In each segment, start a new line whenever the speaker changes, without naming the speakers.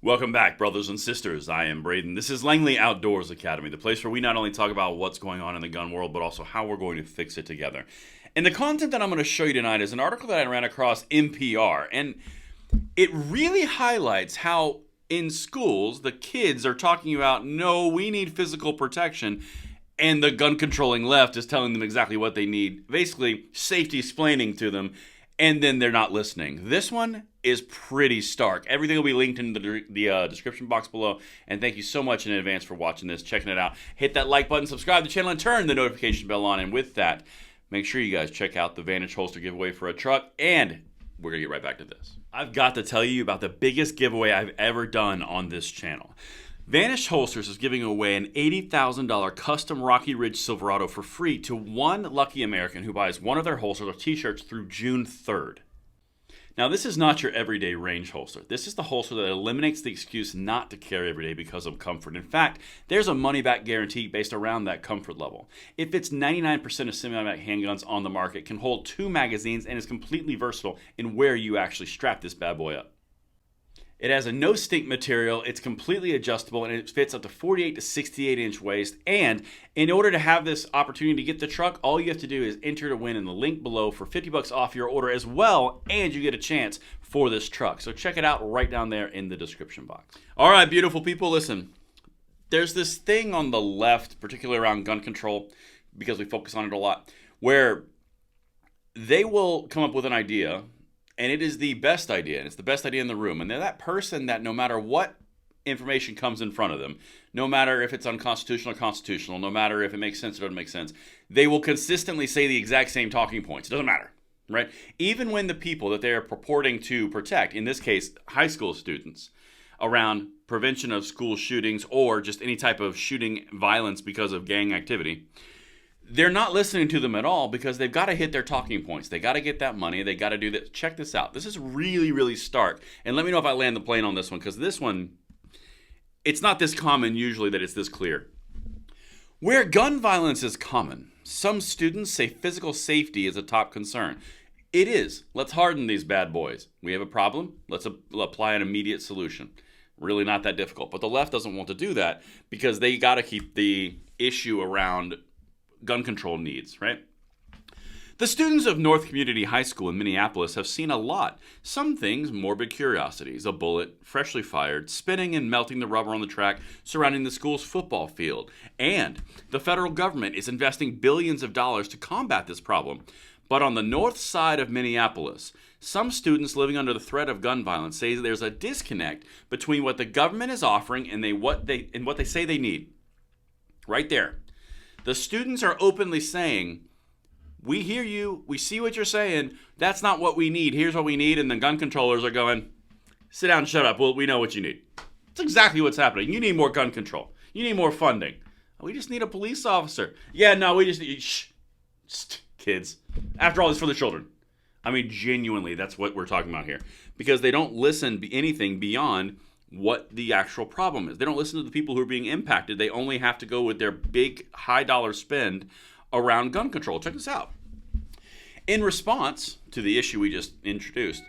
Welcome back, brothers and sisters. I am Braden. This is Langley Outdoors Academy, the place where we not only talk about what's going on in the gun world, but also how we're going to fix it together. And the content that I'm going to show you tonight is an article that I ran across NPR, and it really highlights how in schools the kids are talking about, no, we need physical protection, and the gun-controlling left is telling them exactly what they need, basically safety-splaining to them, and then they're not listening. This one is pretty stark. Everything will be linked in the description box below. And thank you so much in advance for watching this, checking it out. Hit that like button, subscribe to the channel, and turn the notification bell on. And with that, make sure you guys check out the Vantage holster giveaway for a truck. And we're going to get right back to this. I've got to tell you about the biggest giveaway I've ever done on this channel. Vantage Holsters is giving away an $80,000 custom Rocky Ridge Silverado for free to one lucky American who buys one of their holsters or t-shirts through June 3rd. Now, this is not your everyday range holster. This is the holster that eliminates the excuse not to carry every day because of comfort. In fact, there's a money-back guarantee based around that comfort level. It fits 99% of semi-automatic handguns on the market, can hold 2 magazines, and is completely versatile in where you actually strap this bad boy up. It has a no-stink material, it's completely adjustable, and it fits up to 48 to 68 inch waist. And in order to have this opportunity to get the truck, all you have to do is enter to win in the link below for $50 off your order as well, and you get a chance for this truck. So check it out right down there in the description box. All right, beautiful people, listen. There's this thing on the left, particularly around gun control, because we focus on it a lot, where they will come up with an idea, and it is the best idea, and it's the best idea in the room. And they're that person that no matter what information comes in front of them, no matter if it's unconstitutional or constitutional, no matter if it makes sense or doesn't make sense, they will consistently say the exact same talking points. It doesn't matter, right? Even when the people that they are purporting to protect, in this case, high school students, around prevention of school shootings or just any type of shooting violence because of gang activity, they're not listening to them at all because they've got to hit their talking points. They got to get that money. They got to do this. Check this out. This is really, really stark. And let me know if I land the plane on this one, because this one, it's not this common usually that it's this clear. Where gun violence is common, some students say physical safety is a top concern. It is. Let's harden these bad boys. We have a problem. Let's apply an immediate solution. Really not that difficult. But the left doesn't want to do that because they got to keep the issue around gun control needs, right? The students of North Community High School in Minneapolis have seen a lot. Some things, morbid curiosities, a bullet, freshly fired, spinning and melting the rubber on the track surrounding the school's football field. And the federal government is investing billions of dollars to combat this problem. But on the north side of Minneapolis, some students living under the threat of gun violence say there's a disconnect between what the government is offering and what they say they need. Right there. The students are openly saying, we hear you, we see what you're saying, that's not what we need, here's what we need, and the gun controllers are going, sit down and shut up, well, we know what you need. That's exactly what's happening. You need more gun control. You need more funding. We just need a police officer. Yeah, no, we just need, shh, kids. After all, it's for the children. I mean, genuinely, that's what we're talking about here. Because they don't listen to anything beyond what the actual problem is. They don't listen to the people who are being impacted. They only have to go with their big high dollar spend around gun control. Check this out. In response to the issue we just introduced,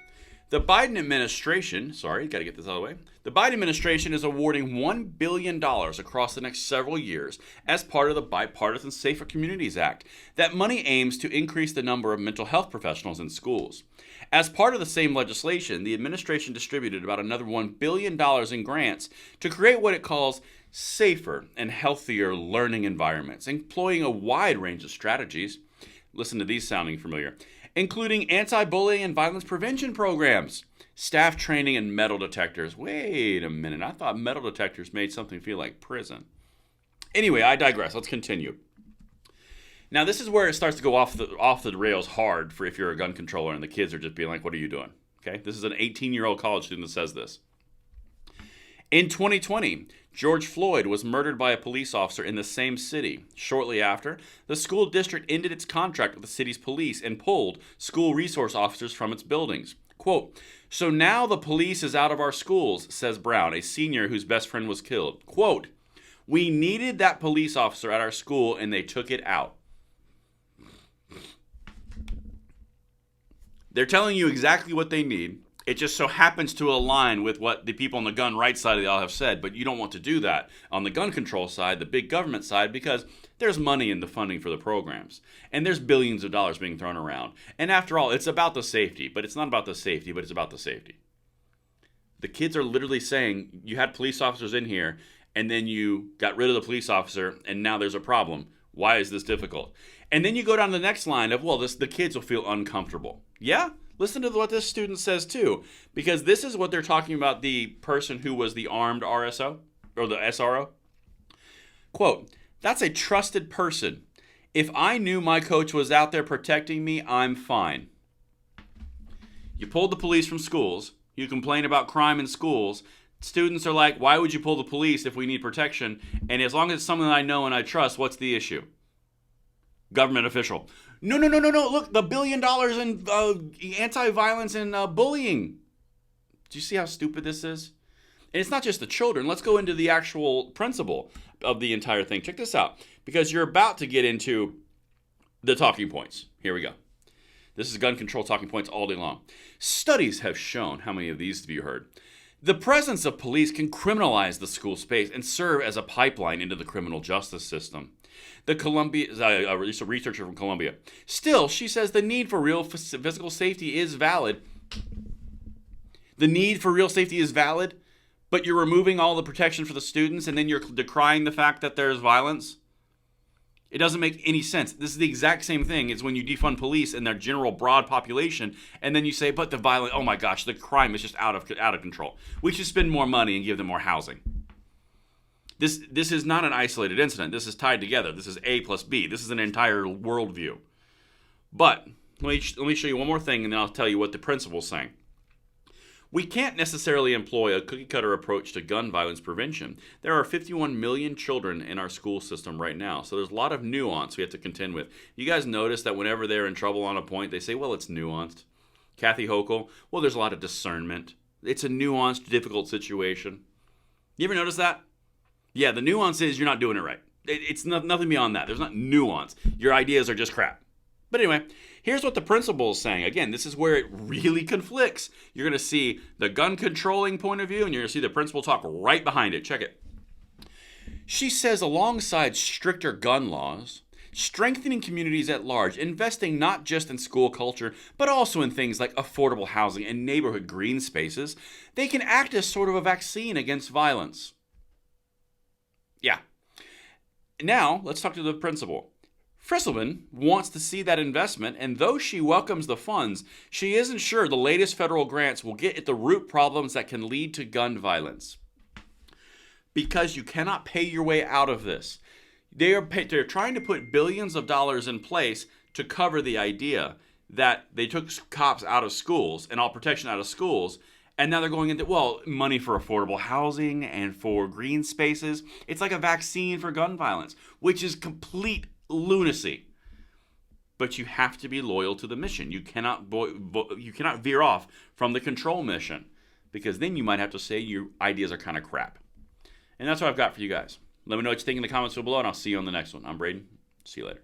the Biden administration, gotta get this out of the way. The Biden administration is awarding $1 billion across the next several years as part of the Bipartisan Safer Communities Act. That money aims to increase the number of mental health professionals in schools. As part of the same legislation, the administration distributed about another $1 billion in grants to create what it calls safer and healthier learning environments, employing a wide range of strategies. Listen to these sounding familiar. Including anti-bullying and violence prevention programs, staff training, and metal detectors. Wait a minute, I thought metal detectors made something feel like prison. Anyway, I digress. Let's continue. Now, this is where it starts to go off the rails hard for if you're a gun controller and the kids are just being like, what are you doing? Okay, this is an 18-year-old college student that says this. In 2020, George Floyd was murdered by a police officer in the same city. Shortly after, the school district ended its contract with the city's police and pulled school resource officers from its buildings. Quote, so now the police is out of our schools, says Brown, a senior whose best friend was killed. Quote, we needed that police officer at our school and they took it out. They're telling you exactly what they need. It just so happens to align with what the people on the gun right side of the aisle have said, but you don't want to do that on the gun control side, the big government side, because there's money in the funding for the programs. And there's billions of dollars being thrown around. And after all, it's about the safety, but it's not about the safety, but it's about the safety. The kids are literally saying, you had police officers in here, and then you got rid of the police officer, and now there's a problem. Why is this difficult? And then you go down to the next line of, well, the kids will feel uncomfortable. Yeah? Listen to what this student says too, because this is what they're talking about the person who was the armed RSO, or the SRO. Quote, "That's a trusted person. If I knew my coach was out there protecting me, I'm fine." You pulled the police from schools. You complain about crime in schools. Students are like, why would you pull the police if we need protection? And as long as it's someone that I know and I trust, what's the issue? Government official. No. Look, the $1 billion in anti-violence and bullying. Do you see how stupid this is? And it's not just the children. Let's go into the actual principle of the entire thing. Check this out. Because you're about to get into the talking points. Here we go. This is gun control talking points all day long. Studies have shown, how many of these have you heard? The presence of police can criminalize the school space and serve as a pipeline into the criminal justice system. The a researcher from Columbia. Still, she says the need for real physical safety is valid. The need for real safety is valid, but you're removing all the protection for the students and then you're decrying the fact that there's violence? It doesn't make any sense. This is the exact same thing as when you defund police and their general broad population, and then you say, but the violence, oh my gosh, the crime is just out of control. We should spend more money and give them more housing. This is not an isolated incident. This is tied together. This is A plus B. This is an entire worldview. But let me show you one more thing, and then I'll tell you what the principle's saying. We can't necessarily employ a cookie-cutter approach to gun violence prevention. There are 51 million children in our school system right now, so there's a lot of nuance we have to contend with. You guys notice that whenever they're in trouble on a point, they say, well, it's nuanced. Kathy Hochul, well, there's a lot of discernment. It's a nuanced, difficult situation. You ever notice that? Yeah, the nuance is you're not doing it right. It's nothing beyond that. There's not nuance. Your ideas are just crap. But anyway, here's what the principal is saying. Again, this is where it really conflicts. You're going to see the gun controlling point of view, and you're going to see the principal talk right behind it. Check it. She says alongside stricter gun laws, strengthening communities at large, investing not just in school culture, but also in things like affordable housing and neighborhood green spaces, they can act as sort of a vaccine against violence. Yeah. Now, let's talk to the principal. Frisselman wants to see that investment, and though she welcomes the funds, she isn't sure the latest federal grants will get at the root problems that can lead to gun violence. Because you cannot pay your way out of this. They're trying to put billions of dollars in place to cover the idea that they took cops out of schools and all protection out of schools, and now they're going into, well, money for affordable housing and for green spaces. It's like a vaccine for gun violence, which is complete lunacy. But you have to be loyal to the mission. You cannot veer off from the control mission, because then you might have to say your ideas are kind of crap. And that's what I've got for you guys. Let me know what you think in the comments below, and I'll see you on the next one. I'm Braden. See you later.